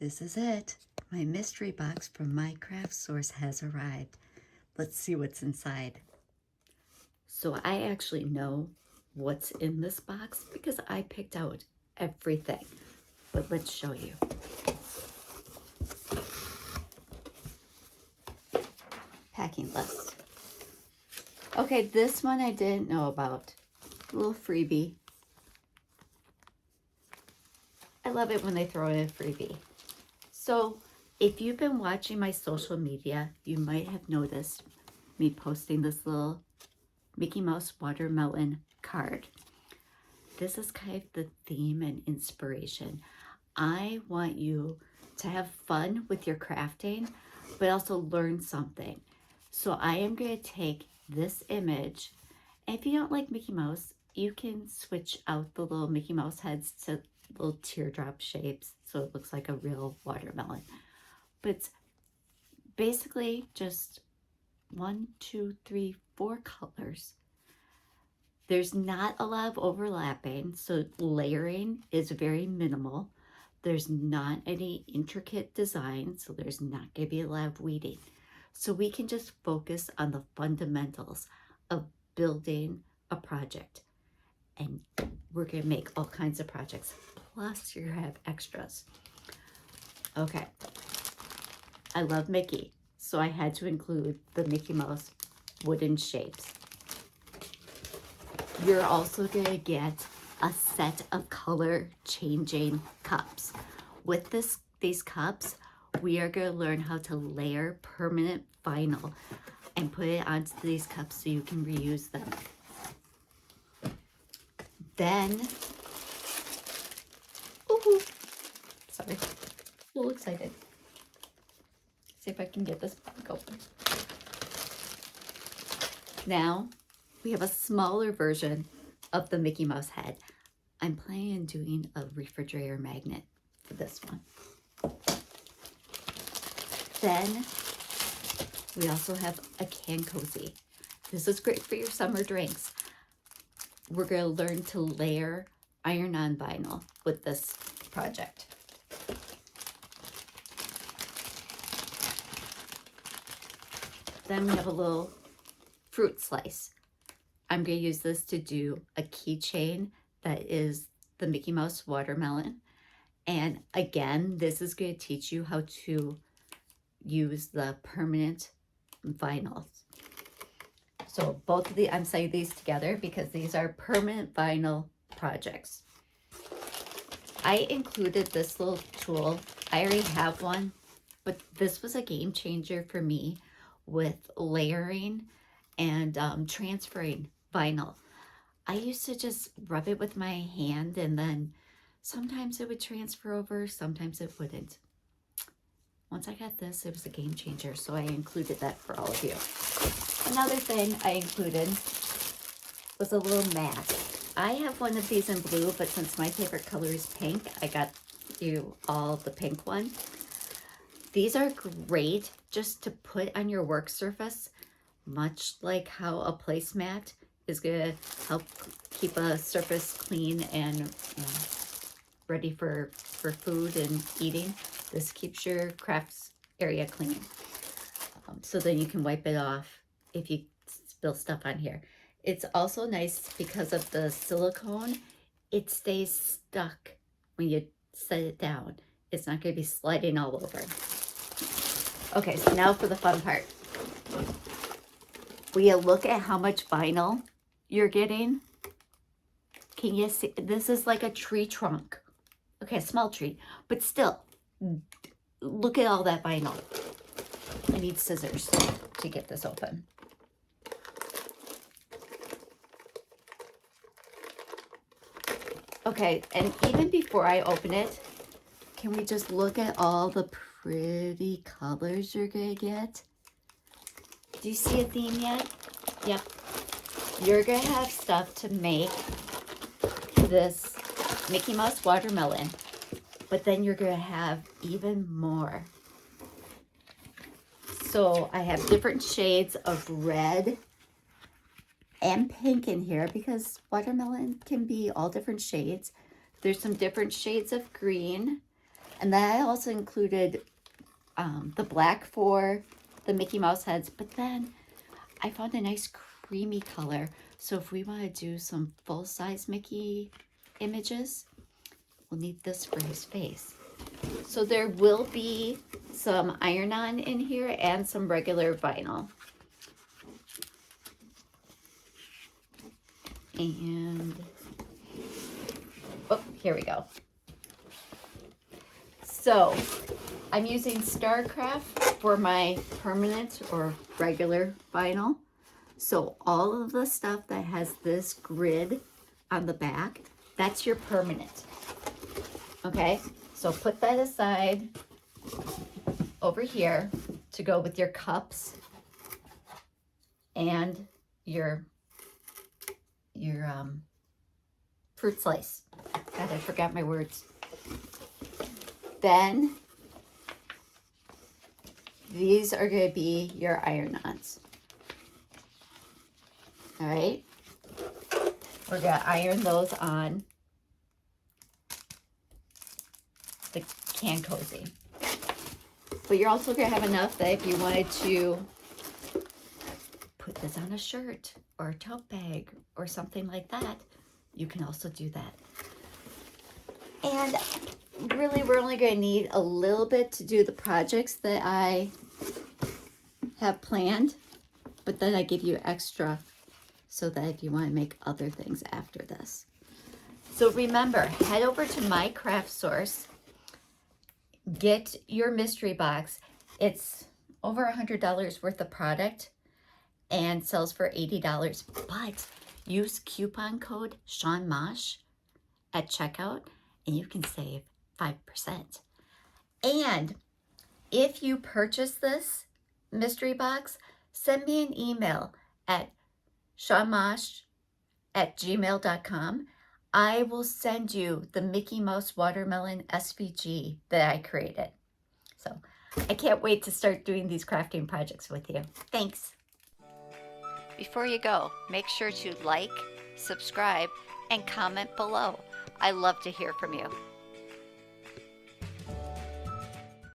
This is it. My mystery box from My Craft Source has arrived. Let's see what's inside. So I actually know what's in this box because I picked out everything. But let's show you. Packing list. Okay, this one I didn't know about. A little freebie. I love it when they throw in a freebie. So if you've been watching my social media, you might have noticed me posting this little Mickey Mouse watermelon card. This is kind of the theme and inspiration. I want you to have fun with your crafting, but also learn something. So I am going to take this image, and if you don't like Mickey Mouse, you can switch out the little Mickey Mouse heads to little teardrop shapes so it looks like a real watermelon. But it's basically just 1, 2, 3, 4 colors. There's not a lot of overlapping, so layering is very minimal. There's not any intricate design, so there's not going to be a lot of weeding. So we can just focus on the fundamentals of building a project. And we're going to make all kinds of projects. Plus, you have extras. Okay. I love Mickey, so I had to include the Mickey Mouse wooden shapes. You're also going to get a set of color changing cups. With these cups, we are going to learn how to layer permanent vinyl and put it onto these cups so you can reuse them. Then, sorry, a little excited. See if I can get this back open. Now, we have a smaller version of the Mickey Mouse head. I'm planning on doing a refrigerator magnet for this one. Then we also have a can cozy. This is great for your summer drinks. We're going to learn to layer iron-on vinyl with this project. Then we have a little fruit slice. I'm going to use this to do a keychain that is the Mickey Mouse watermelon. And again, this is going to teach you how to use the permanent vinyls. So both of the, I'm saying these together because these are permanent vinyl projects. I included this little tool. I already have one, but this was a game changer for me with layering and transferring vinyl. I used to just rub it with my hand and then sometimes it would transfer over, sometimes it wouldn't. Once I got this, it was a game changer, so I included that for all of you. Another thing I included was a little mat. I have one of these in blue, but since my favorite color is pink, I got you all the pink one. These are great just to put on your work surface, much like how a placemat is going to help keep a surface clean and ready for food and eating. This keeps your crafts area clean. So then you can wipe it off if you spill stuff on here. It's also nice because of the silicone. It stays stuck when you set it down. It's not going to be sliding all over. Okay, so now for the fun part. Will you look at how much vinyl you're getting? Can you see? This is like a tree trunk. Okay, a small tree, but still, look at all that vinyl. I need scissors to get this open. Okay, and even before I open it, can we just look at all the pretty colors you're gonna get? Do you see a theme yet? Yep. You're gonna have stuff to make this Mickey Mouse watermelon, but then you're gonna have even more. So I have different shades of red and pink in here because watermelon can be all different shades. There's some different shades of green. And then I also included the black for the Mickey Mouse heads, but then I found a nice creamy color. So if we want to do some full-size Mickey images, we'll need this for his face. So there will be some iron-on in here and some regular vinyl. And, oh, here we go. So I'm using StarCraft for my permanent or regular vinyl. So all of the stuff that has this grid on the back, that's your permanent. Okay, so put that aside over here to go with your cups and your fruit slice. God, I forgot my words. Then these are going to be your iron-ons. All right, we're going to iron those on the Can Cozy. But you're also going to have enough that if you wanted to put this on a shirt or a tote bag or something like that, you can also do that. And really, we're only going to need a little bit to do the projects that I have planned, but then I give you extra so that if you want to make other things after this. So remember, head over to My Craft Source, get your mystery box. It's over $100 worth of product and sells for $80, but use coupon code Sean Mosh at checkout and you can save 5%. And if you purchase this mystery box, send me an email at seanmosh@gmail.com. I will send you the Mickey Mouse Watermelon SVG that I created. So I can't wait to start doing these crafting projects with you. Thanks. Before you go, make sure to like, subscribe, and comment below. I love to hear from you.